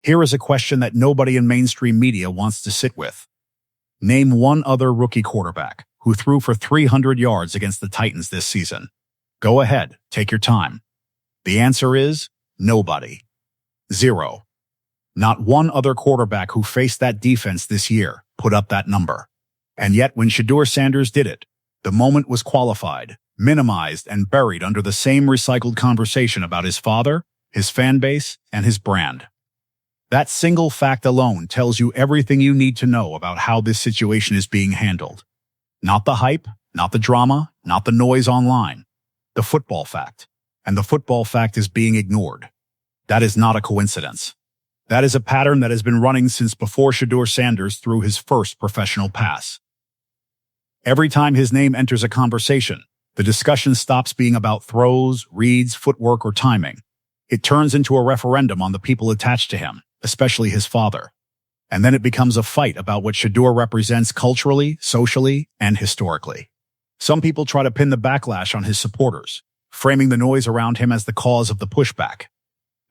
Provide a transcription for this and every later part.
Here is a question that nobody in mainstream media wants to sit with. Name one other rookie quarterback who threw for 300 yards against the Titans this season. Go ahead, take your time. The answer is nobody. Zero. Not one other quarterback who faced that defense this year put up that number. And yet when Shedeur Sanders did it, the moment was qualified, minimized, and buried under the same recycled conversation about his father, his fan base, and his brand. That single fact alone tells you everything you need to know about how this situation is being handled. Not the hype, not the drama, not the noise online. The football fact. And the football fact is being ignored. That is not a coincidence. That is a pattern that has been running since before Shedeur Sanders threw his first professional pass. Every time his name enters a conversation, the discussion stops being about throws, reads, footwork, or timing. It turns into a referendum on the people attached to him, especially his father. And then it becomes a fight about what Shedeur represents culturally, socially, and historically. Some people try to pin the backlash on his supporters, framing the noise around him as the cause of the pushback.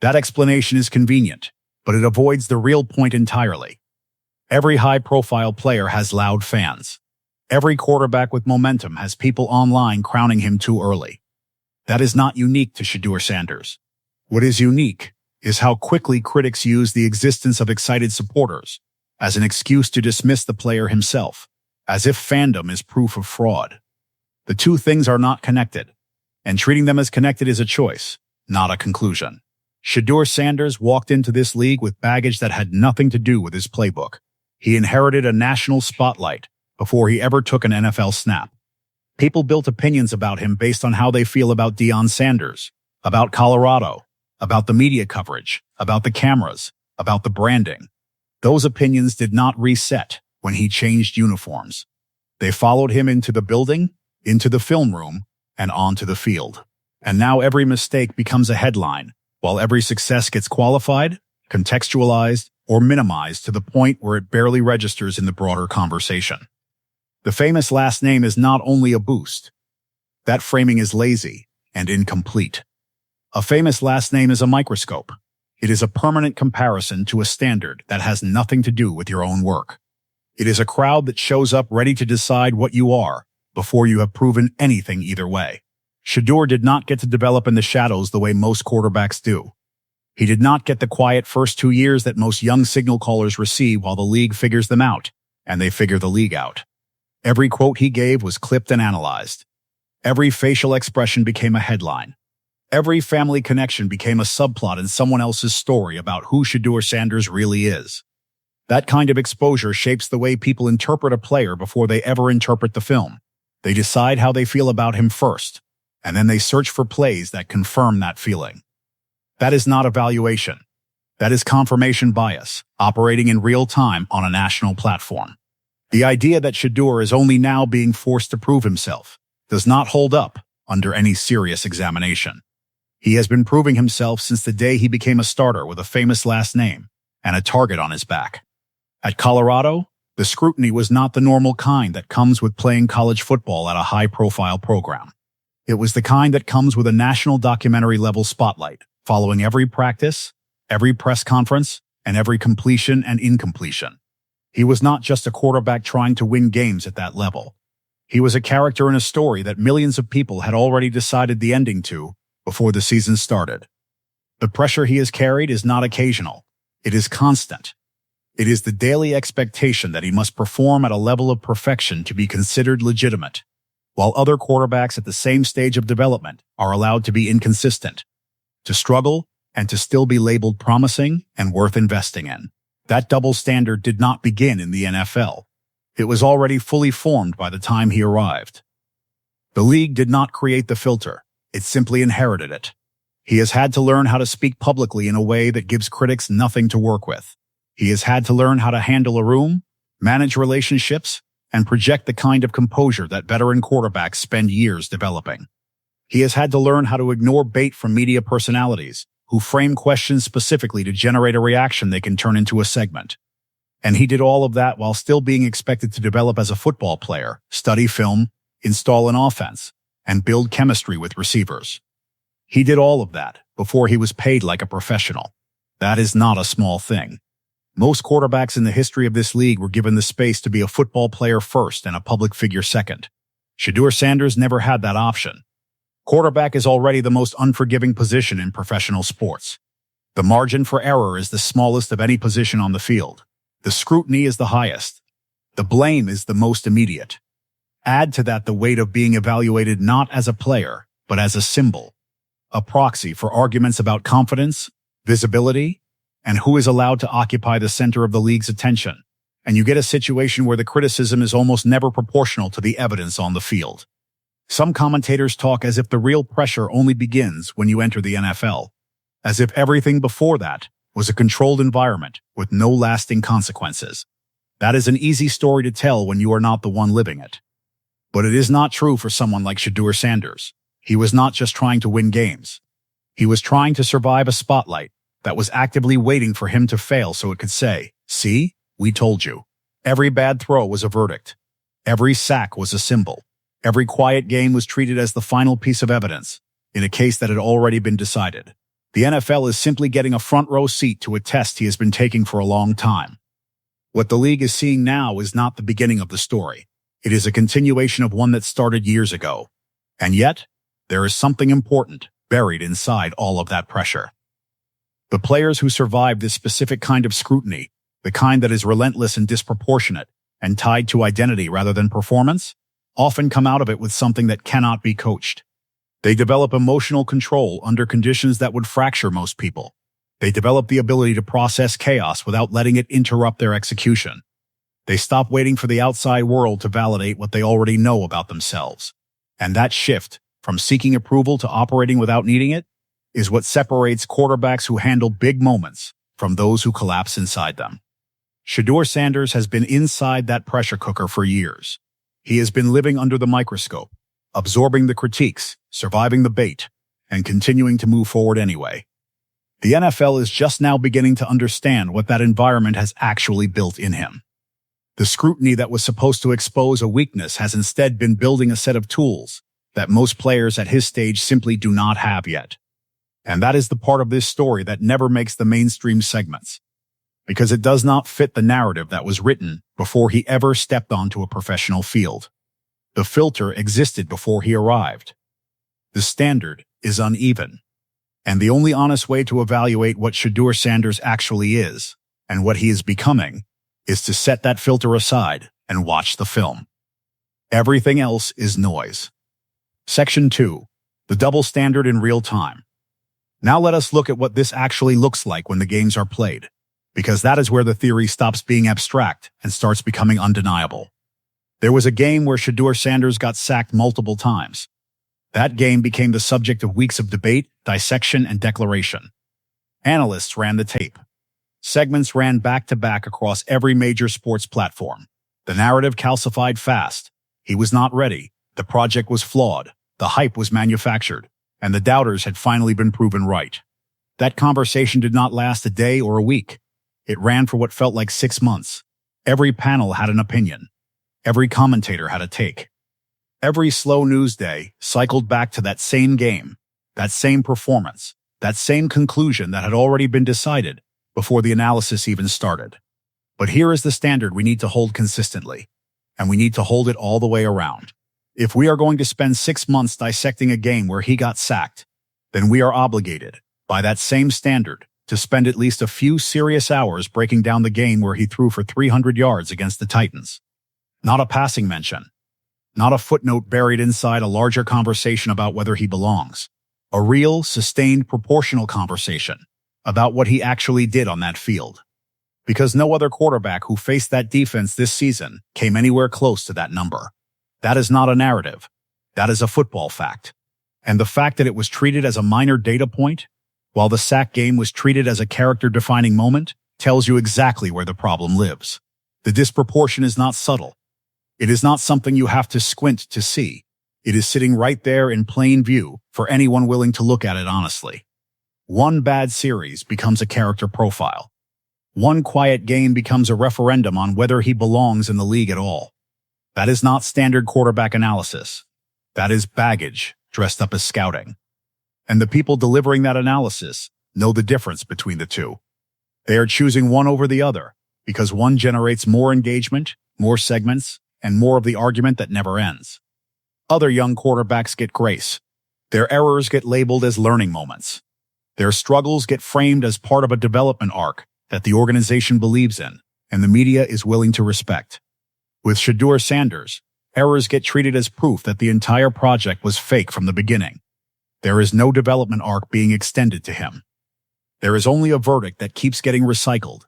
That explanation is convenient, but it avoids the real point entirely. Every high-profile player has loud fans. Every quarterback with momentum has people online crowning him too early. That is not unique to Shedeur Sanders. What is unique is how quickly critics use the existence of excited supporters as an excuse to dismiss the player himself, as if fandom is proof of fraud. The two things are not connected, and treating them as connected is a choice, not a conclusion. Shedeur Sanders walked into this league with baggage that had nothing to do with his playbook. He inherited a national spotlight before he ever took an NFL snap. People built opinions about him based on how they feel about Deion Sanders, about Colorado, about the media coverage, about the cameras, about the branding. Those opinions did not reset when he changed uniforms. They followed him into the building, into the film room, and onto the field. And now every mistake becomes a headline, while every success gets qualified, contextualized, or minimized to the point where it barely registers in the broader conversation. The famous last name is not only a boost. That framing is lazy and incomplete. A famous last name is a microscope. It is a permanent comparison to a standard that has nothing to do with your own work. It is a crowd that shows up ready to decide what you are before you have proven anything either way. Shedeur did not get to develop in the shadows the way most quarterbacks do. He did not get the quiet first 2 years that most young signal callers receive while the league figures them out, and they figure the league out. Every quote he gave was clipped and analyzed. Every facial expression became a headline. Every family connection became a subplot in someone else's story about who Shedeur Sanders really is. That kind of exposure shapes the way people interpret a player before they ever interpret the film. They decide how they feel about him first, and then they search for plays that confirm that feeling. That is not evaluation. That is confirmation bias, operating in real time on a national platform. The idea that Shedeur is only now being forced to prove himself does not hold up under any serious examination. He has been proving himself since the day he became a starter with a famous last name and a target on his back. At Colorado, the scrutiny was not the normal kind that comes with playing college football at a high-profile program. It was the kind that comes with a national documentary-level spotlight, following every practice, every press conference, and every completion and incompletion. He was not just a quarterback trying to win games at that level. He was a character in a story that millions of people had already decided the ending to before the season started. The pressure he has carried is not occasional. It is constant. It is the daily expectation that he must perform at a level of perfection to be considered legitimate, while other quarterbacks at the same stage of development are allowed to be inconsistent, to struggle, and to still be labeled promising and worth investing in. That double standard did not begin in the NFL. It was already fully formed by the time he arrived. The league did not create the filter. It simply inherited it. He has had to learn how to speak publicly in a way that gives critics nothing to work with. He has had to learn how to handle a room, manage relationships, and project the kind of composure that veteran quarterbacks spend years developing. He has had to learn how to ignore bait from media personalities who frame questions specifically to generate a reaction they can turn into a segment. And he did all of that while still being expected to develop as a football player, study film, install an offense, and build chemistry with receivers. He did all of that before he was paid like a professional. That is not a small thing. Most quarterbacks in the history of this league were given the space to be a football player first and a public figure second. Shedeur Sanders never had that option. Quarterback is already the most unforgiving position in professional sports. The margin for error is the smallest of any position on the field. The scrutiny is the highest. The blame is the most immediate. Add to that the weight of being evaluated not as a player, but as a symbol, a proxy for arguments about confidence, visibility, and who is allowed to occupy the center of the league's attention. And you get a situation where the criticism is almost never proportional to the evidence on the field. Some commentators talk as if the real pressure only begins when you enter the NFL, as if everything before that was a controlled environment with no lasting consequences. That is an easy story to tell when you are not the one living it. But it is not true for someone like Shedeur Sanders. He was not just trying to win games. He was trying to survive a spotlight that was actively waiting for him to fail so it could say, "See, we told you." Every bad throw was a verdict. Every sack was a symbol. Every quiet game was treated as the final piece of evidence in a case that had already been decided. The NFL is simply getting a front row seat to a test he has been taking for a long time. What the league is seeing now is not the beginning of the story. It is a continuation of one that started years ago. And yet, there is something important buried inside all of that pressure. The players who survive this specific kind of scrutiny, the kind that is relentless and disproportionate and tied to identity rather than performance, often come out of it with something that cannot be coached. They develop emotional control under conditions that would fracture most people. They develop the ability to process chaos without letting it interrupt their execution. They stop waiting for the outside world to validate what they already know about themselves. And that shift, from seeking approval to operating without needing it, is what separates quarterbacks who handle big moments from those who collapse inside them. Shedeur Sanders has been inside that pressure cooker for years. He has been living under the microscope, absorbing the critiques, surviving the bait, and continuing to move forward anyway. The NFL is just now beginning to understand what that environment has actually built in him. The scrutiny that was supposed to expose a weakness has instead been building a set of tools that most players at his stage simply do not have yet. And that is the part of this story that never makes the mainstream segments, because it does not fit the narrative that was written before he ever stepped onto a professional field. The filter existed before he arrived. The standard is uneven. And the only honest way to evaluate what Shedeur Sanders actually is, and what he is becoming, is to set that filter aside and watch the film. Everything else is noise. Section 2. The double standard in real time. Now let us look at what this actually looks like when the games are played, because that is where the theory stops being abstract and starts becoming undeniable. There was a game where Shedeur Sanders got sacked multiple times. That game became the subject of weeks of debate, dissection, and declaration. Analysts ran the tape. Segments ran back-to-back across every major sports platform. The narrative calcified fast. He was not ready. The project was flawed. The hype was manufactured. And the doubters had finally been proven right. That conversation did not last a day or a week. It ran for what felt like 6 months. Every panel had an opinion. Every commentator had a take. Every slow news day cycled back to that same game, that same performance, that same conclusion that had already been decided before the analysis even started. But here is the standard we need to hold consistently, and we need to hold it all the way around. If we are going to spend 6 months dissecting a game where he got sacked, then we are obligated, by that same standard, to spend at least a few serious hours breaking down the game where he threw for 300 yards against the Titans. Not a passing mention. Not a footnote buried inside a larger conversation about whether he belongs. A real, sustained, proportional conversation about what he actually did on that field. Because no other quarterback who faced that defense this season came anywhere close to that number. That is not a narrative. That is a football fact. And the fact that it was treated as a minor data point, while the sack game was treated as a character-defining moment, tells you exactly where the problem lives. The disproportion is not subtle. It is not something you have to squint to see. It is sitting right there in plain view for anyone willing to look at it honestly. One bad series becomes a character profile. One quiet game becomes a referendum on whether he belongs in the league at all. That is not standard quarterback analysis. That is baggage dressed up as scouting. And the people delivering that analysis know the difference between the two. They are choosing one over the other because one generates more engagement, more segments, and more of the argument that never ends. Other young quarterbacks get grace. Their errors get labeled as learning moments. Their struggles get framed as part of a development arc that the organization believes in and the media is willing to respect. With Shedeur Sanders, errors get treated as proof that the entire project was fake from the beginning. There is no development arc being extended to him. There is only a verdict that keeps getting recycled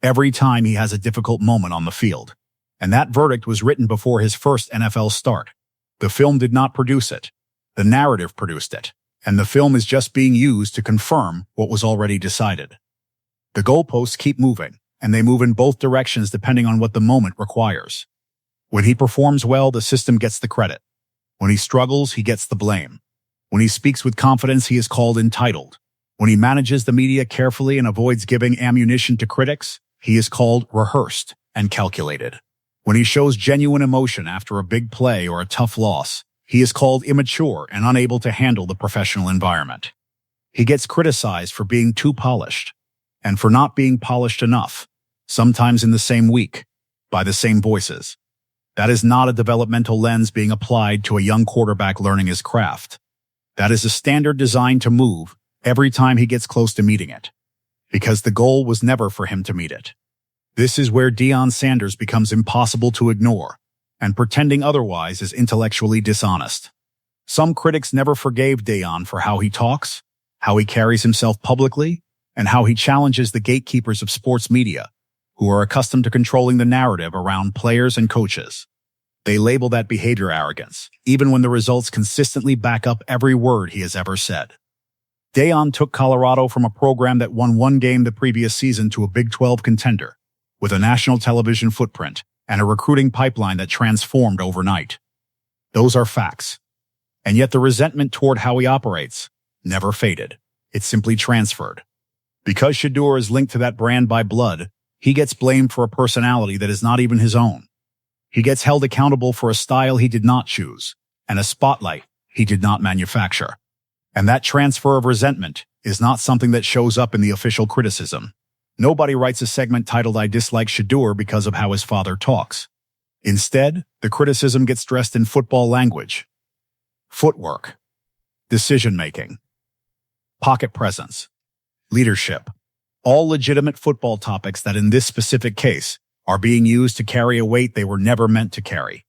every time he has a difficult moment on the field. And that verdict was written before his first NFL start. The film did not produce it. The narrative produced it. And the film is just being used to confirm what was already decided. The goalposts keep moving, and they move in both directions depending on what the moment requires. When he performs well, the system gets the credit. When he struggles, he gets the blame. When he speaks with confidence, he is called entitled. When he manages the media carefully and avoids giving ammunition to critics, he is called rehearsed and calculated. When he shows genuine emotion after a big play or a tough loss, he is called immature and unable to handle the professional environment. He gets criticized for being too polished and for not being polished enough, sometimes in the same week, by the same voices. That is not a developmental lens being applied to a young quarterback learning his craft. That is a standard designed to move every time he gets close to meeting it, because the goal was never for him to meet it. This is where Shedeur Sanders becomes impossible to ignore, and pretending otherwise is intellectually dishonest. Some critics never forgave Shedeur for how he talks, how he carries himself publicly, and how he challenges the gatekeepers of sports media, who are accustomed to controlling the narrative around players and coaches. They label that behavior arrogance, even when the results consistently back up every word he has ever said. Shedeur took Colorado from a program that won one game the previous season to a Big 12 contender, with a national television footprint and a recruiting pipeline that transformed overnight. Those are facts. And yet the resentment toward how he operates never faded. It simply transferred. Because Shedeur is linked to that brand by blood, he gets blamed for a personality that is not even his own. He gets held accountable for a style he did not choose and a spotlight he did not manufacture. And that transfer of resentment is not something that shows up in the official criticism. Nobody writes a segment titled "I dislike Shedeur because of how his father talks." Instead, the criticism gets dressed in football language. Footwork, decision-making, pocket presence, leadership. All legitimate football topics that in this specific case are being used to carry a weight they were never meant to carry.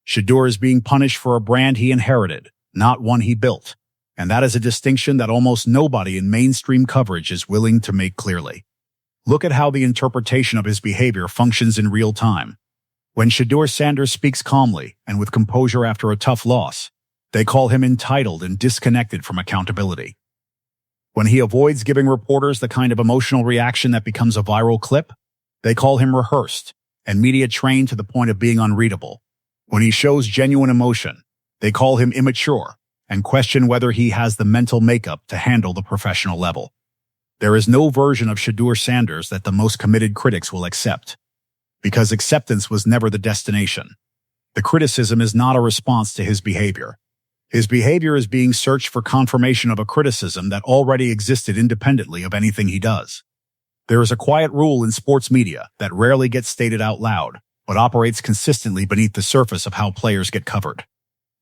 Shedeur is being punished for a brand he inherited, not one he built. And that is a distinction that almost nobody in mainstream coverage is willing to make clearly. Look at how the interpretation of his behavior functions in real time. When Shedeur Sanders speaks calmly and with composure after a tough loss, they call him entitled and disconnected from accountability. When he avoids giving reporters the kind of emotional reaction that becomes a viral clip, they call him rehearsed and media trained to the point of being unreadable. When he shows genuine emotion, they call him immature and question whether he has the mental makeup to handle the professional level. There is no version of Shedeur Sanders that the most committed critics will accept, because acceptance was never the destination. The criticism is not a response to his behavior. His behavior is being searched for confirmation of a criticism that already existed independently of anything he does. There is a quiet rule in sports media that rarely gets stated out loud, but operates consistently beneath the surface of how players get covered.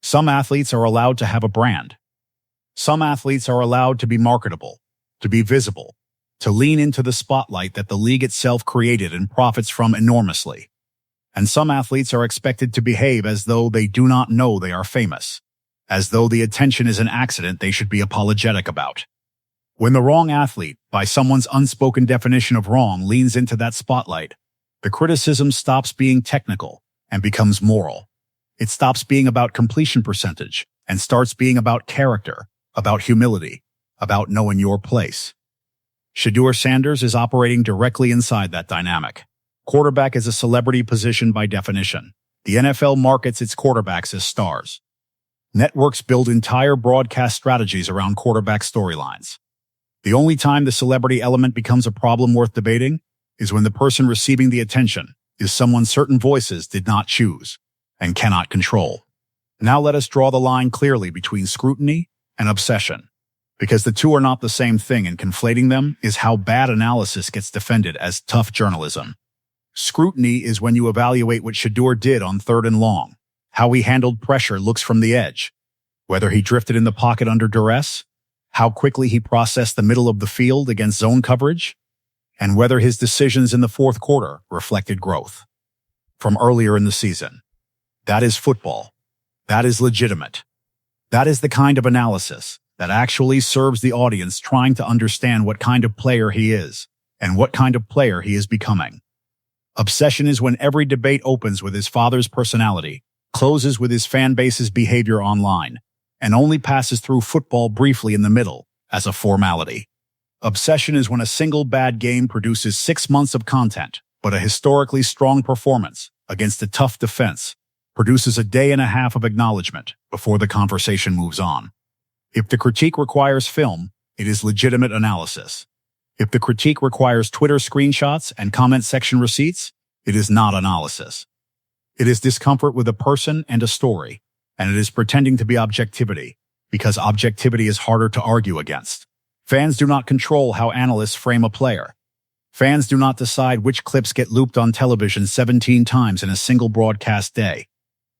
Some athletes are allowed to have a brand. Some athletes are allowed to be marketable, to be visible, to lean into the spotlight that the league itself created and profits from enormously. And some athletes are expected to behave as though they do not know they are famous, as though the attention is an accident they should be apologetic about. When the wrong athlete, by someone's unspoken definition of wrong, leans into that spotlight, the criticism stops being technical and becomes moral. It stops being about completion percentage and starts being about character, about humility, about knowing your place. Shedeur Sanders is operating directly inside that dynamic. Quarterback is a celebrity position by definition. The NFL markets its quarterbacks as stars. Networks build entire broadcast strategies around quarterback storylines. The only time the celebrity element becomes a problem worth debating is when the person receiving the attention is someone certain voices did not choose and cannot control. Now let us draw the line clearly between scrutiny and obsession. Because the two are not the same thing, and conflating them is how bad analysis gets defended as tough journalism. Scrutiny is when you evaluate what Shedeur did on 3rd and long, how he handled pressure looks from the edge, whether he drifted in the pocket under duress, how quickly he processed the middle of the field against zone coverage, and whether his decisions in the 4th quarter reflected growth from earlier in the season. That is football. That is legitimate. That is the kind of analysis that actually serves the audience trying to understand what kind of player he is and what kind of player he is becoming. Obsession is when every debate opens with his father's personality, closes with his fan base's behavior online, and only passes through football briefly in the middle as a formality. Obsession is when a single bad game produces 6 months of content, but a historically strong performance against a tough defense produces a day and a half of acknowledgement before the conversation moves on. If the critique requires film, it is legitimate analysis. If the critique requires Twitter screenshots and comment section receipts, it is not analysis. It is discomfort with a person and a story, and it is pretending to be objectivity, because objectivity is harder to argue against. Fans do not control how analysts frame a player. Fans do not decide which clips get looped on television 17 times in a single broadcast day.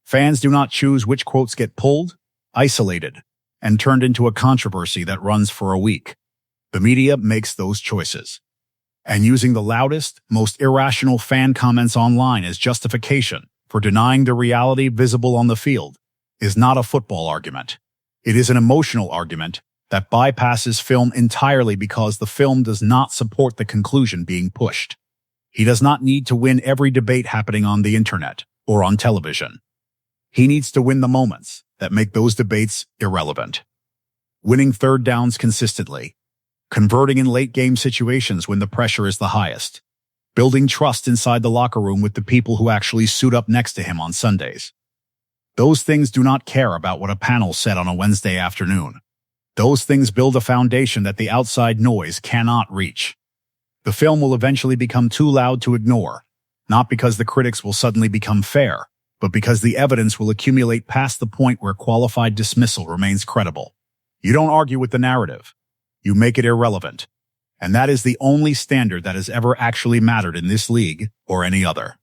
Fans do not choose which quotes get pulled, isolated, and turned into a controversy that runs for a week. The media makes those choices. And using the loudest, most irrational fan comments online as justification for denying the reality visible on the field is not a football argument. It is an emotional argument that bypasses film entirely because the film does not support the conclusion being pushed. He does not need to win every debate happening on the internet or on television. He needs to win the moments that make those debates irrelevant. Winning 3rd downs consistently, converting in late-game situations when the pressure is the highest, building trust inside the locker room with the people who actually suit up next to him on Sundays. Those things do not care about what a panel said on a Wednesday afternoon. Those things build a foundation that the outside noise cannot reach. The film will eventually become too loud to ignore, not because the critics will suddenly become fair, but because the evidence will accumulate past the point where qualified dismissal remains credible. You don't argue with the narrative. You make it irrelevant. And that is the only standard that has ever actually mattered in this league or any other.